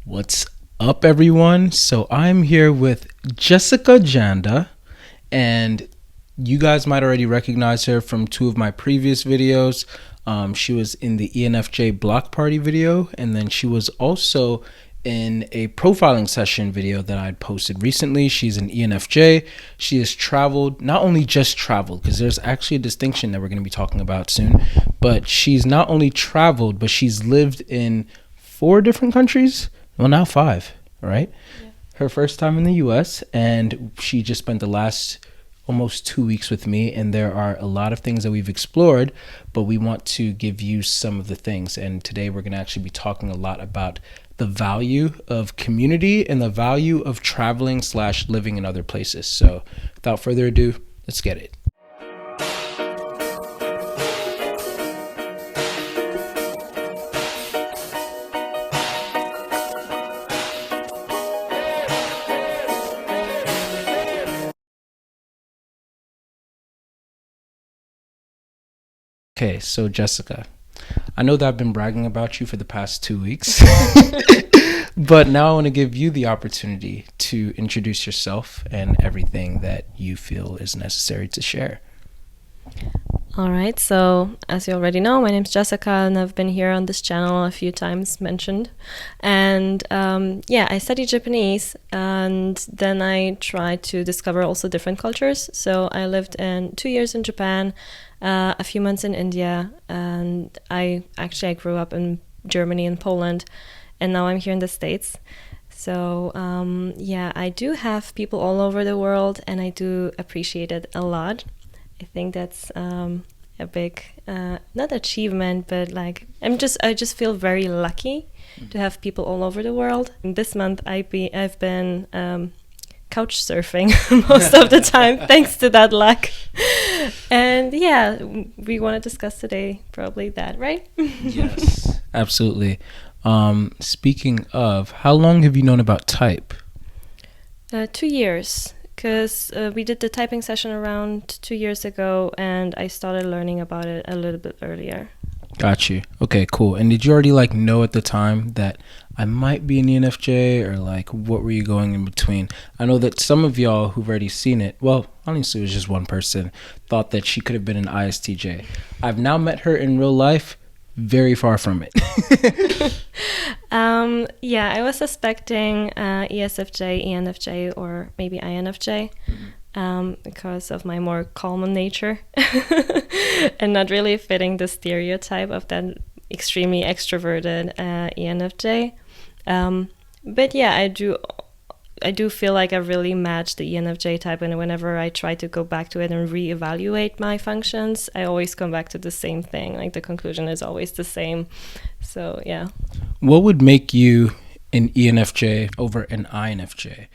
What's up, everyone? So I'm here with Jessica Janda, and you guys might already recognize her from two of my previous videos. She was in the ENFJ Block Party video, and then she was also in a profiling session video that I'd posted recently. She's an ENFJ. She has traveled, not only just traveled, because there's actually a distinction that we're going to be talking about soon, but she's not only traveled, but she's lived in 4 different countries. Well, now 5, right? Yeah. Her first time in the US, and she just spent the last almost 2 weeks with me, and there are a lot of things that we've explored, but we want to give you some of the things. And today we're going to actually be talking a lot about the value of community and the value of traveling / living in other places. So without further ado, let's get it. Okay, so Jessica, I know that I've been bragging about you for the past 2 weeks, but now I want to give you the opportunity to introduce yourself and everything that you feel is necessary to share. All right, so as you already know, my name's Jessica, and I've been here on this channel a few times mentioned. And I studied Japanese, and then I tried to discover also different cultures. So I lived 2 years in Japan, a few months in India, and I grew up in Germany and Poland, and now I'm here in the States. So I do have people all over the world, and I do appreciate it a lot. I think that's a big not achievement, but like I just feel very lucky to have people all over the world. And this month I've been couch surfing most of the time, thanks to that luck. And yeah, we want to discuss today probably that, right? Yes, absolutely. Speaking of, how long have you known about type? 2 years. Because we did the typing session around 2 years ago, and I started learning about it a little bit earlier. Got you. Okay, cool. And did you already know at the time that I might be an ENFJ, or what were you going in between? I know that some of y'all who've already seen it, well, honestly it was just one person, thought that she could have been an ISTJ. I've now met her in real life. Very far from it. I was suspecting ESFJ, ENFJ, or maybe INFJ because of my more calm nature and not really fitting the stereotype of that extremely extroverted ENFJ. But yeah, I do feel like I really match the ENFJ type, and whenever I try to go back to it and reevaluate my functions, I always come back to the same thing. Like the conclusion is always the same. So yeah. What would make you an ENFJ over an INFJ?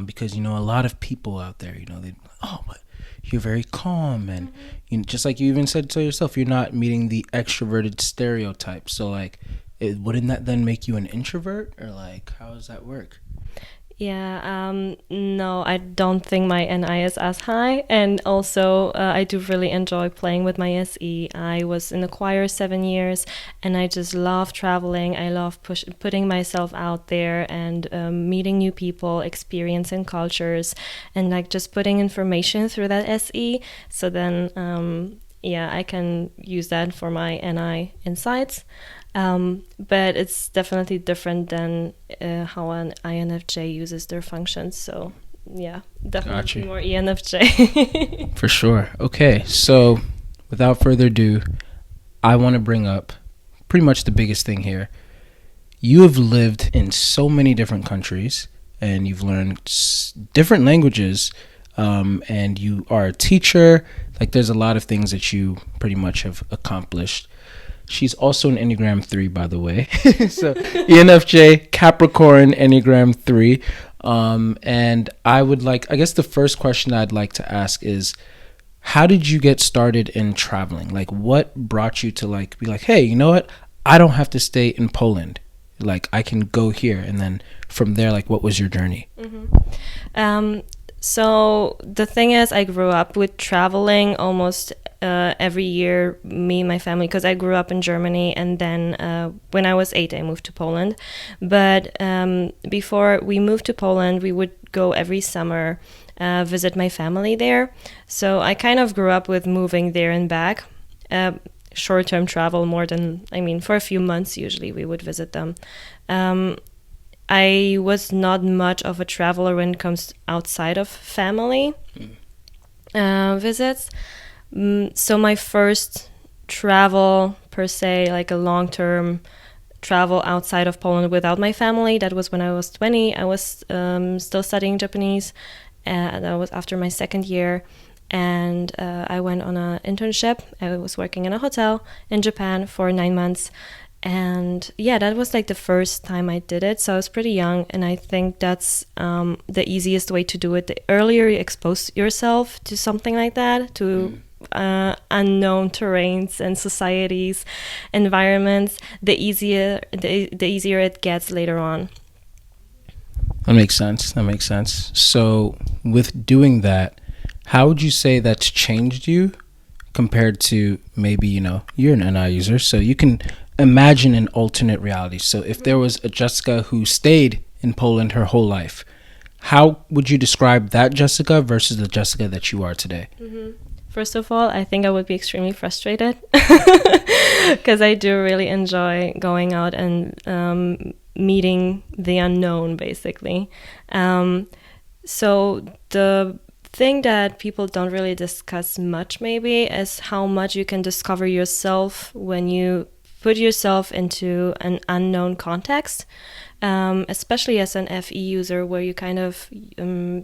Because a lot of people out there, they but you're very calm, and just like you even said so yourself, you're not meeting the extroverted stereotype. So wouldn't that then make you an introvert, or how does that work? Yeah, no, I don't think my NI is as high. And also, I do really enjoy playing with my SE. I was in the choir 7 years, and I just love traveling. I love putting myself out there and meeting new people, experiencing cultures, and just putting information through that SE. So then, I can use that for my NI insights. But it's definitely different than how an INFJ uses their functions. So yeah, definitely more ENFJ. For sure. Okay, so without further ado, I want to bring up pretty much the biggest thing here. You have lived in so many different countries, and you've learned different languages, and you are a teacher. There's a lot of things that you pretty much have accomplished. She's also an Enneagram 3, by the way. So ENFJ, Capricorn, Enneagram 3. And I guess the first question I'd like to ask is, how did you get started in traveling? What brought you to be hey, you know what? I don't have to stay in Poland. I can go here. And then from there, what was your journey? So the thing is, I grew up with traveling almost every year, me and my family, because I grew up in Germany, and then when I was 8, I moved to Poland. But before we moved to Poland, we would go every summer, visit my family there. So I kind of grew up with moving there and back. Short-term travel more than, for a few months usually we would visit them. I was not much of a traveler when it comes outside of family visits. So my first travel per se, like a long-term travel outside of Poland without my family, that was when I was 20. I was still studying Japanese, and that was after my second year. And I went on an internship. I was working in a hotel in Japan for 9 months. And yeah, that was like the first time I did it. So I was pretty young. And I think that's the easiest way to do it. The earlier you expose yourself to something like that, to unknown terrains and societies, environments, the easier it gets later on. That makes sense. So with doing that, how would you say that's changed you compared to maybe, you're an NI user, so you can imagine an alternate reality. So if there was a Jessica who stayed in Poland her whole life, how would you describe that Jessica versus the Jessica that you are today? Mm-hmm. First of all, I think I would be extremely frustrated because I do really enjoy going out and meeting the unknown, basically. So the thing that people don't really discuss much maybe is how much you can discover yourself when you put yourself into an unknown context, especially as an FE user, where you kind of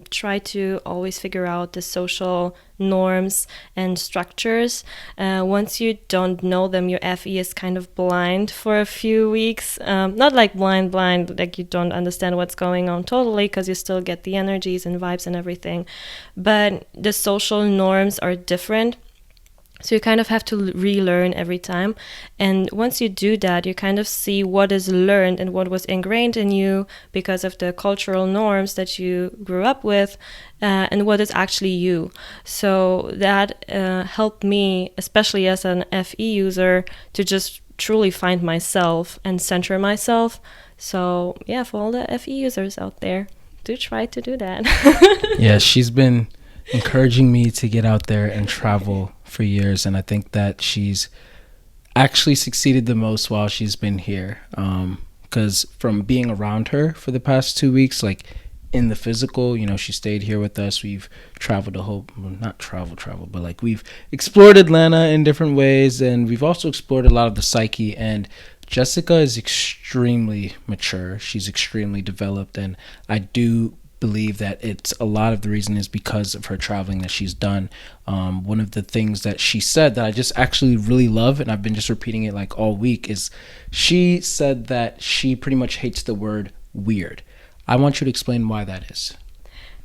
try to always figure out the social norms and structures. Once you don't know them, your FE is kind of blind for a few weeks. Not like blind, like you don't understand what's going on totally, because you still get the energies and vibes and everything. But the social norms are different. So you kind of have to relearn every time. And once you do that, you kind of see what is learned and what was ingrained in you because of the cultural norms that you grew up with, and what is actually you. So that helped me, especially as an FE user, to just truly find myself and center myself. So yeah, for all the FE users out there, do try to do that. Yeah, she's been encouraging me to get out there and travel for years, and I think that she's actually succeeded the most while she's been here, because from being around her for the past 2 weeks, like in the physical, she stayed here with us. We've traveled not travel, but like we've explored Atlanta in different ways, and we've also explored a lot of the psyche. And Jessica is extremely mature. She's extremely developed, and I do believe that it's a lot of the reason is because of her traveling that she's done. One of the things that she said that I just actually really love, and I've been just repeating it like all week, is she said that she pretty much hates the word weird. I want you to explain why that is.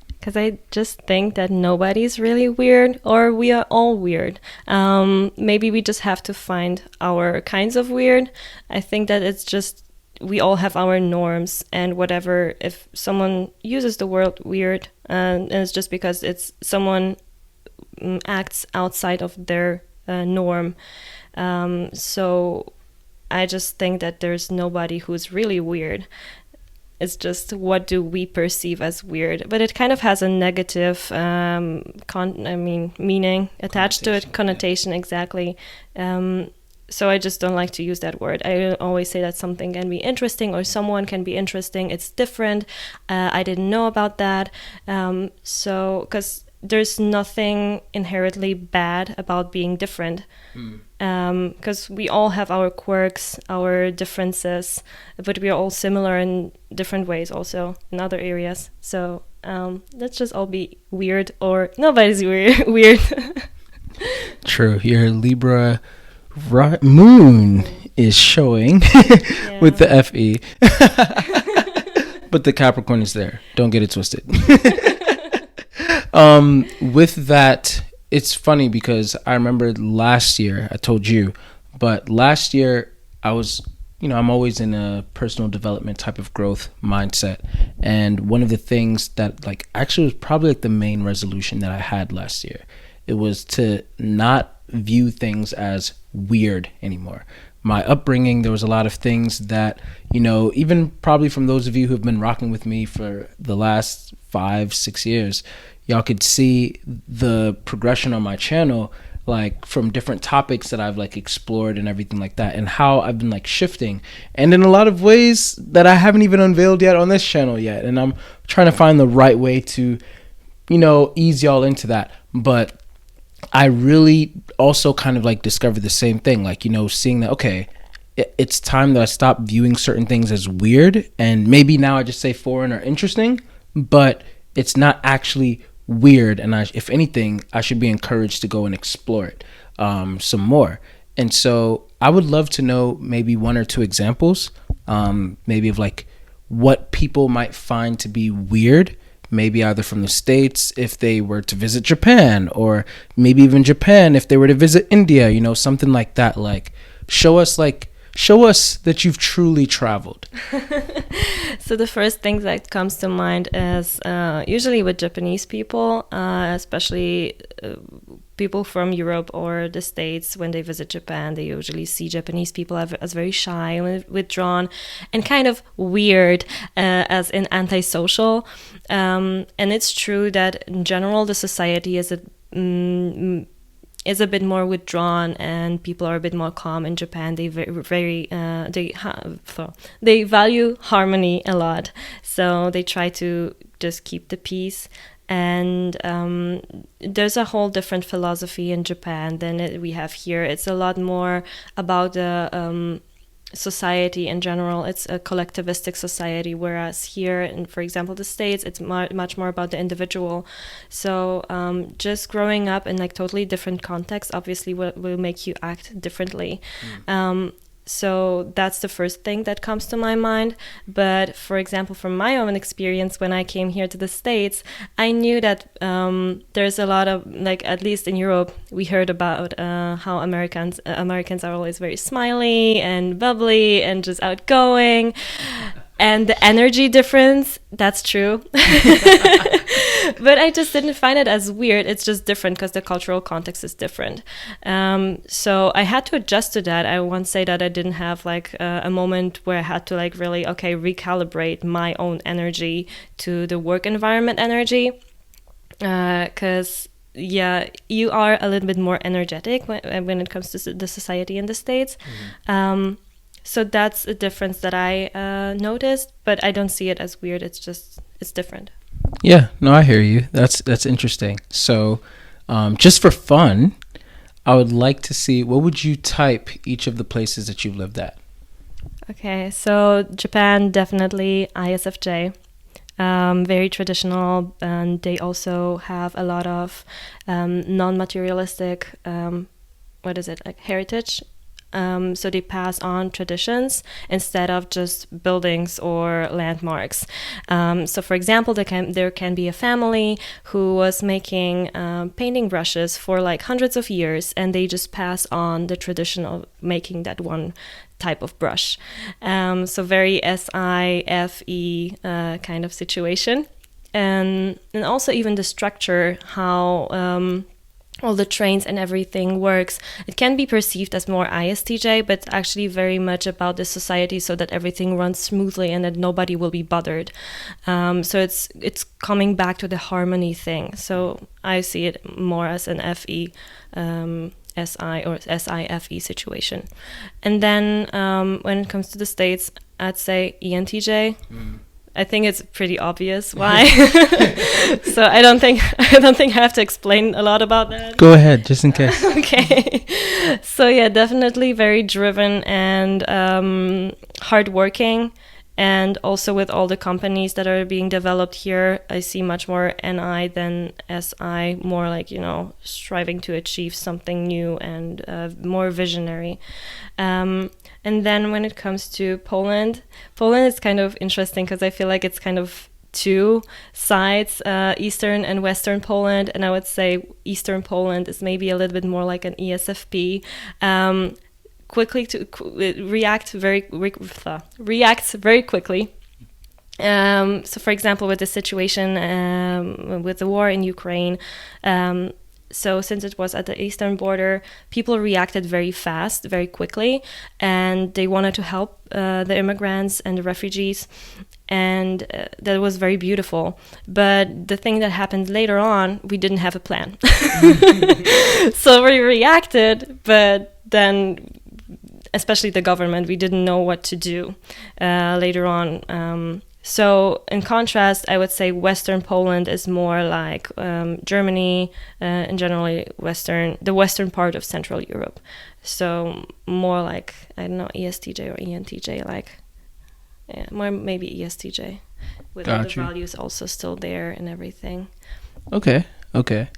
Because I just think that nobody's really weird, or we are all weird. Maybe we just have to find our kinds of weird. I think that it's just we all have our norms, and whatever, if someone uses the word weird, and it's just because it's someone acts outside of their norm. So I just think that there's nobody who's really weird. It's just what do we perceive as weird, but it kind of has a negative meaning attached to it, connotation, exactly. So I just don't like to use that word. I always say that something can be interesting, or someone can be interesting. It's different. I didn't know about that. So because there's nothing inherently bad about being different. Because we all have our quirks, our differences, but we are all similar in different ways also in other areas. So let's just all be weird, or nobody's weird. True. Your Libra moon is showing with the FE. But the Capricorn is there. Don't get it twisted. With that, it's funny because I remember last year, I told you, but last year I was, I'm always in a personal development type of growth mindset. And one of the things that actually was probably the main resolution that I had last year it was to not view things as weird anymore. My upbringing, there was a lot of things that, even probably from those of you who've been rocking with me for the last 5-6 years, y'all could see the progression on my channel, like from different topics that I've like explored and everything like that, and how I've been like shifting, and in a lot of ways that I haven't even unveiled yet on this channel yet. And I'm trying to find the right way to, ease y'all into that. But I really also kind of like discovered the same thing, like, seeing that, okay, it's time that I stop viewing certain things as weird, and maybe now I just say foreign or interesting, but it's not actually weird. And if anything, I should be encouraged to go and explore it some more. And so I would love to know maybe 1 or 2 examples, maybe of like what people might find to be weird, maybe either from the States if they were to visit Japan, or maybe even Japan if they were to visit India, something like that. Like show us that you've truly traveled. So the first thing that comes to mind is usually with Japanese people, especially people from Europe or the States, when they visit Japan, they usually see Japanese people as very shy and withdrawn and kind of weird, as in antisocial. And it's true that in general, the society is a bit more withdrawn, and people are a bit more calm in Japan. They they value harmony a lot, so they try to just keep the peace. And there's a whole different philosophy in Japan than we have here. It's a lot more about the society in general. It's a collectivistic society, whereas here in, for example, the States, it's much more about the individual. So just growing up in like totally different contexts obviously will make you act differently. So that's the first thing that comes to my mind. But for example, from my own experience, when I came here to the States, I knew that there's a lot of, like, at least in Europe, we heard about how Americans are always very smiley and bubbly and just outgoing. And the energy difference, that's true. But I just didn't find it as weird. It's just different because the cultural context is different. So I had to adjust to that. I won't say that I didn't have like a moment where I had to like really, recalibrate my own energy to the work environment energy. Because you are a little bit more energetic when it comes to the society in the States. Mm-hmm. So that's a difference that I noticed, but I don't see it as weird. It's different. Yeah, no, I hear you. That's interesting. So just for fun, I would like to see, what would you type each of the places that you've lived at? Okay, so Japan, definitely ISFJ. Very traditional, and they also have a lot of non-materialistic, heritage. So they pass on traditions instead of just buildings or landmarks. So for example, there can be a family who was making painting brushes for like hundreds of years, and they just pass on the tradition of making that one type of brush. So very SIFE kind of situation. And also even the structure, how all the trains and everything works. It can be perceived as more ISTJ, but actually very much about the society, so that everything runs smoothly and that nobody will be bothered. So it's coming back to the harmony thing. So I see it more as an FE, SI or SIFE situation. And then when it comes to the States, I'd say ENTJ. I think it's pretty obvious why. So I don't think I have to explain a lot about that. Go ahead, just in case. Okay. So yeah, definitely very driven and hardworking. And also with all the companies that are being developed here, I see much more NI than SI, more like, striving to achieve something new and more visionary. And then when it comes to Poland is kind of interesting because I feel like it's kind of two sides, Eastern and Western Poland. And I would say Eastern Poland is maybe a little bit more like an ESFP. Quickly to reacts very quickly. So for example, with the situation with the war in Ukraine, So since it was at the eastern border, people reacted very fast, very quickly, and they wanted to help the immigrants and the refugees. And that was very beautiful. But the thing that happened later on, we didn't have a plan. So we reacted, but then, especially the government, we didn't know what to do later on. So in contrast, I would say Western Poland is more like Germany and generally the western part of Central Europe. So more like, I don't know, ESTJ or ENTJ, like, yeah, more maybe ESTJ, with all the values also still there and everything. Okay.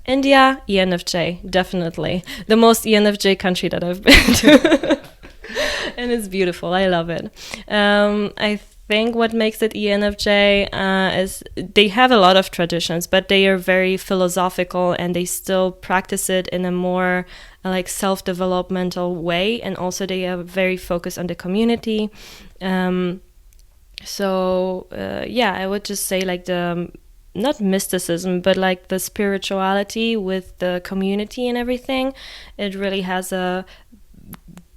India, ENFJ, definitely. The most ENFJ country that I've been to. And it's beautiful. I love it. I think what makes it ENFJ is they have a lot of traditions, but they are very philosophical and they still practice it in a more like self-developmental way. And also they are very focused on the community. I would just say like the not mysticism, but like the spirituality with the community and everything. It really has a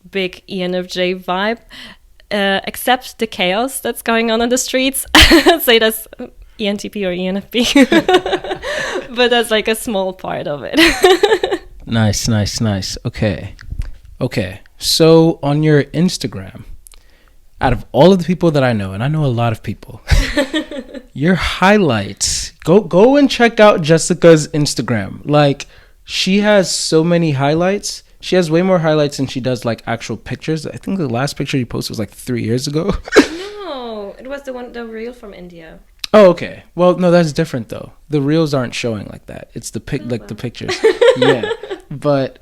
big ENFJ vibe, except the chaos that's going on in the streets. Say that's ENTP or ENFP, but that's like a small part of it. Nice. Okay. So on your Instagram, out of all of the people that I know, and I know a lot of people, your highlights, go and check out Jessica's Instagram. Like, she has so many highlights. She has way more highlights than she does like actual pictures. I think the last picture you posted was like 3 years ago. No, it was the reel from India. Oh, okay. Well, no, that's different though. The reels aren't showing like that. It's the the pictures. Yeah, but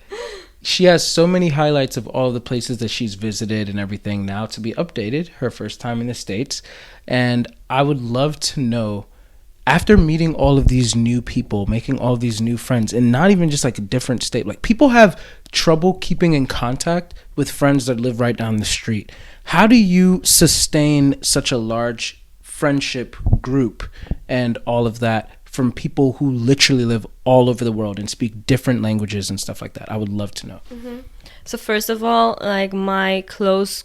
she has so many highlights of all the places that she's visited and everything now to be updated. Her first time in the States, and I would love to know, after meeting all of these new people, making all these new friends, and not even just like a different state, like people have trouble keeping in contact with friends that live right down the street. How do you sustain such a large friendship group and all of that from people who literally live all over the world and speak different languages and stuff like that? I would love to know. Mm-hmm. So first of all, like my close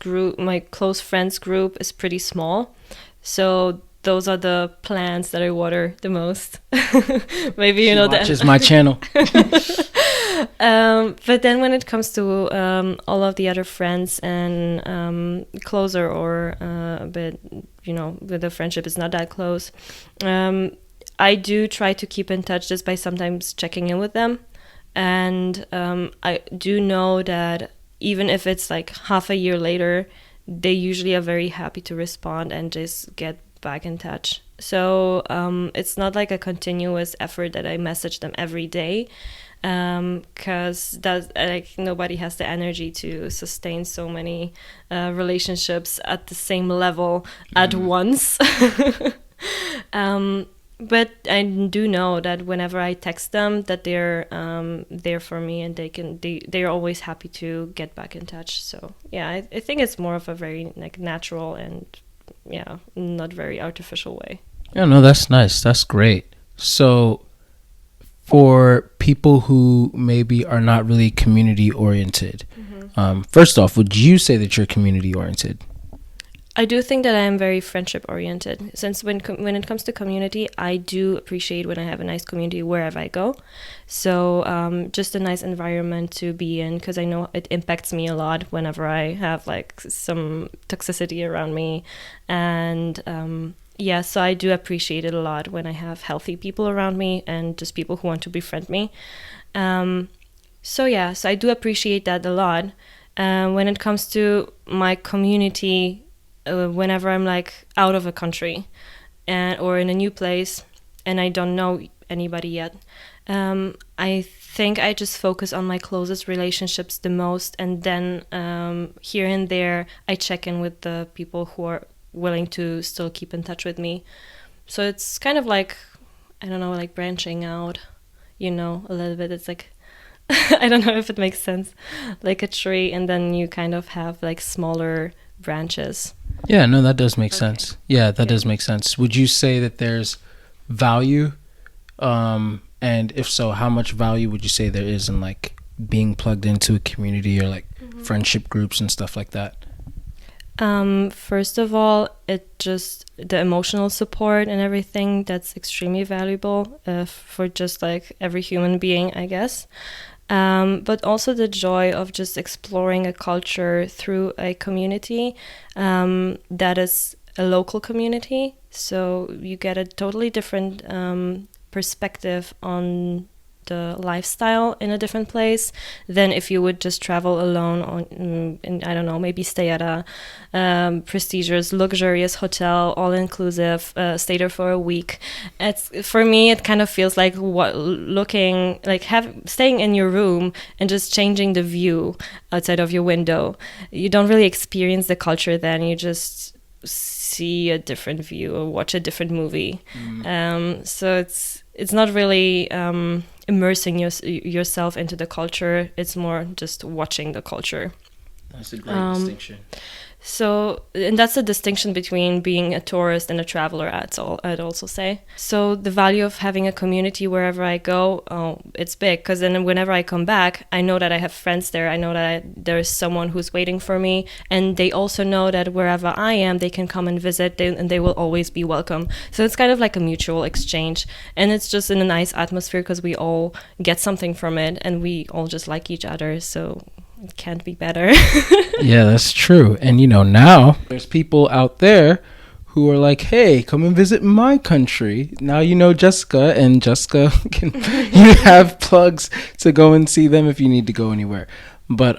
friends group is pretty small. So those are the plants that I water the most. Maybe you know that. Watches my channel. But then when it comes to all of the other friends and closer or a bit, the friendship is not that close, I do try to keep in touch just by sometimes checking in with them. And I do know that even if it's like half a year later, they usually are very happy to respond and just get back in touch. So it's not like a continuous effort that I message them every day, because nobody has the energy to sustain so many relationships at the same level at once. But I do know that whenever I text them, that they're there for me, and they're always happy to get back in touch. So yeah, I think it's more of a very like natural and not very artificial way. Yeah, no, that's nice. That's great. So for people who maybe are not really community oriented, first off, would you say that you're community oriented? I do think that I am very friendship oriented. Since when it comes to community, I do appreciate when I have a nice community wherever I go. So just a nice environment to be in, because I know it impacts me a lot whenever I have like some toxicity around me. And so I do appreciate it a lot when I have healthy people around me and just people who want to befriend me. So I do appreciate that a lot. When it comes to my community, whenever I'm like out of a country or in a new place and I don't know anybody yet, I think I just focus on my closest relationships the most, and then here and there I check in with the people who are willing to still keep in touch with me. So it's kind of like, I don't know, like branching out, a little bit. It's like I don't know if it makes sense, like a tree, and then you kind of have like smaller branches. Yeah, no, that does make sense. Yeah, that does make sense. Would you say that there's value And if so, how much value would you say there is in like being plugged into a community or like friendship groups and stuff like that? First of all, it just the emotional support and everything that's extremely valuable for just like every human being, I guess. But also the joy of just exploring a culture through a community that is a local community. So you get a totally different perspective on the lifestyle in a different place than if you would just travel alone and I don't know, maybe stay at a prestigious, luxurious hotel, all inclusive, stay there for a week. It's for me, it kind of feels like staying in your room and just changing the view outside of your window. You don't really experience the culture then. You just see a different view or watch a different movie. So it's not really immersing yourself into the culture. It's more just watching the culture. That's a great distinction. So, and that's the distinction between being a tourist and a traveler, I'd also say. So the value of having a community wherever I go, it's big, because then whenever I come back, I know that I have friends there. I know that there's someone who's waiting for me, and they also know that wherever I am, they can come and visit, and they will always be welcome. So it's kind of like a mutual exchange, and it's just in a nice atmosphere because we all get something from it, and we all just like each other, so it can't be better. Yeah, that's true. And now there's people out there who are like, hey, come and visit my country. Now you know Jessica, and Jessica can you have plugs to go and see them if you need to go anywhere. But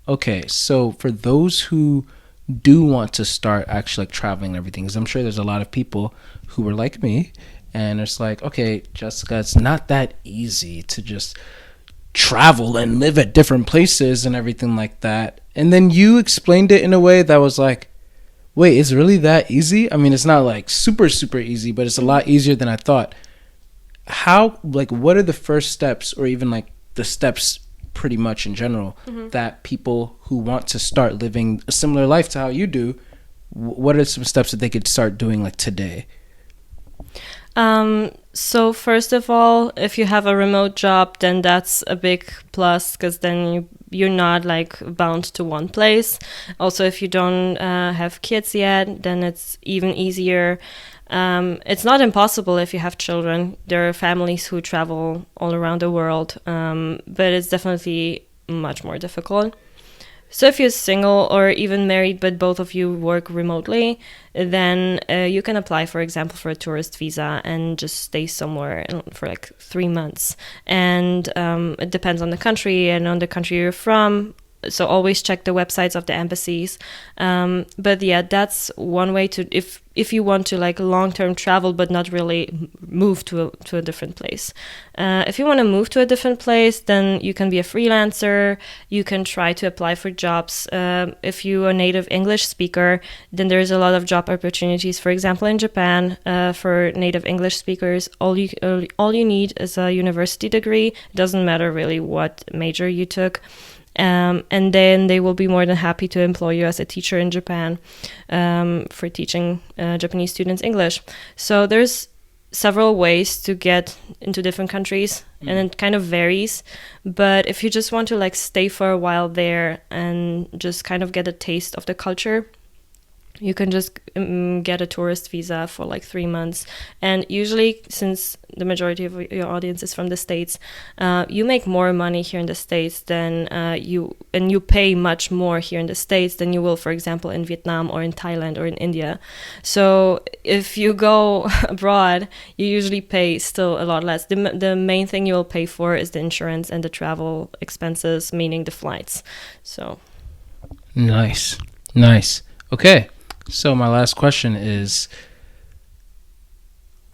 okay, so for those who do want to start actually like traveling and everything, because I'm sure there's a lot of people who are like me, and it's like, okay, Jessica, it's not that easy to just travel and live at different places and everything like that. And then you explained it in a way that was like, wait, it's really that easy? I mean, it's not like super easy, but it's a lot easier than I thought. How, like, what are the first steps, or even like the steps pretty much in general, that people who want to start living a similar life to how you do, what are some steps that they could start doing like today? So first of all, if you have a remote job, then that's a big plus, because then you're not like bound to one place. Also, if you don't have kids yet, then it's even easier. It's not impossible if you have children. There are families who travel all around the world, but it's definitely much more difficult. So if you're single or even married, but both of you work remotely, then you can apply, for example, for a tourist visa and just stay somewhere for like 3 months. And it depends on the country and on the country you're from. So always check the websites of the embassies. But yeah, that's one way to, if you want to like long-term travel, but not really move to a different place. If you want to move to a different place, then you can be a freelancer. You can try to apply for jobs. If you're a native English speaker, then there's a lot of job opportunities. For example, in Japan, for native English speakers, all you need is a university degree. It doesn't matter really what major you took. And then they will be more than happy to employ you as a teacher in Japan for teaching Japanese students English. So there's several ways to get into different countries, and it kind of varies. But if you just want to like stay for a while there and just kind of get a taste of the culture, you can just get a tourist visa for like 3 months. And usually, since the majority of your audience is from the States, you make more money here in the States than you pay much more here in the States than you will, for example, in Vietnam or in Thailand or in India. So if you go abroad, you usually pay still a lot less. The main thing you will pay for is the insurance and the travel expenses, meaning the flights. So Nice. Okay. So my last question is,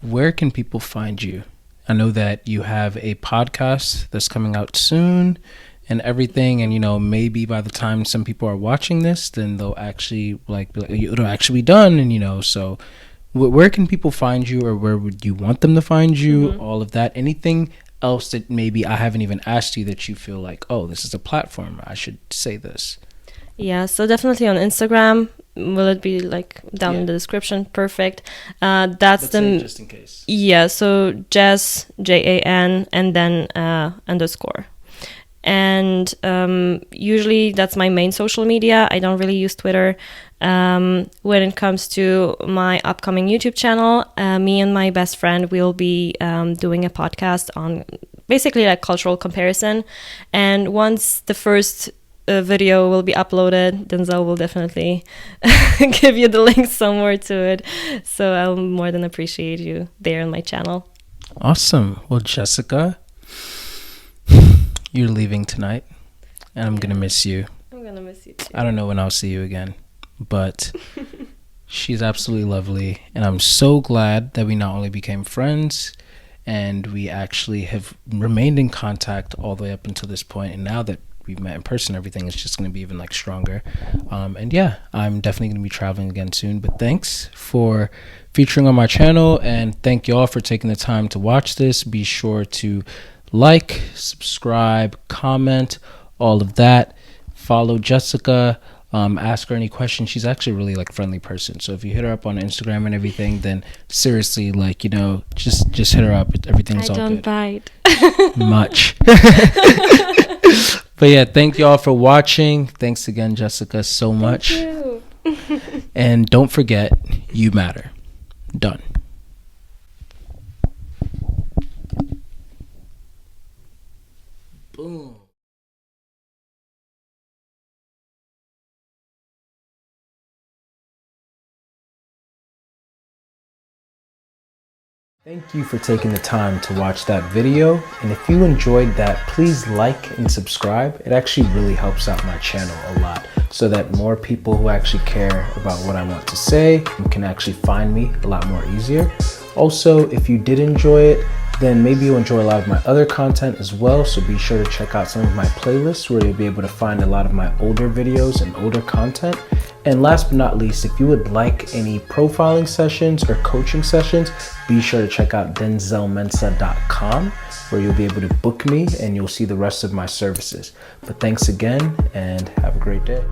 where can people find you? I know that you have a podcast that's coming out soon and everything, and maybe by the time some people are watching this, then they'll actually it'll actually be done, and so where can people find you, or where would you want them to find you? All of that. Anything else that maybe I haven't even asked you that you feel like, oh, this is a platform, I should say this? Yeah, so definitely on Instagram. will it be like down in Yeah. the description? Perfect. That's the just in case. yeah. So Jan, JAN, and then underscore. And usually that's my main social media. I don't really use Twitter. When it comes to my upcoming YouTube channel, me and my best friend will be doing a podcast on basically like cultural comparison. And once the first video will be uploaded, Denzel will definitely give you the link somewhere to it. So I'll more than appreciate you there on my channel. Awesome. Well, Jessica, you're leaving tonight, and I'm gonna miss you. I'm gonna miss you too. I don't know when I'll see you again, but she's absolutely lovely, and I'm so glad that we not only became friends, and we actually have remained in contact all the way up until this point, and now that we've met in person, everything is just going to be even like stronger. And yeah, I'm definitely going to be traveling again soon, but thanks for featuring on my channel, and thank you all for taking the time to watch this. Be sure to like, subscribe, comment, all of that. Follow Jessica, ask her any questions. She's actually a really like friendly person, so if you hit her up on Instagram and everything, then seriously, like, you know, just hit her up. Everything's I all don't good. bite. Much. But yeah, thank you all for watching. Thanks again, Jessica, so much. Thank you. And don't forget, you matter. Done. Boom. Thank you for taking the time to watch that video, and if you enjoyed that, please like and subscribe. It actually really helps out my channel a lot, so that more people who actually care about what I want to say can actually find me a lot more easier. Also, if you did enjoy it, then maybe you'll enjoy a lot of my other content as well, so be sure to check out some of my playlists where you'll be able to find a lot of my older videos and older content. And last but not least, if you would like any profiling sessions or coaching sessions, be sure to check out denzelmensa.com, where you'll be able to book me and you'll see the rest of my services. But thanks again, and have a great day.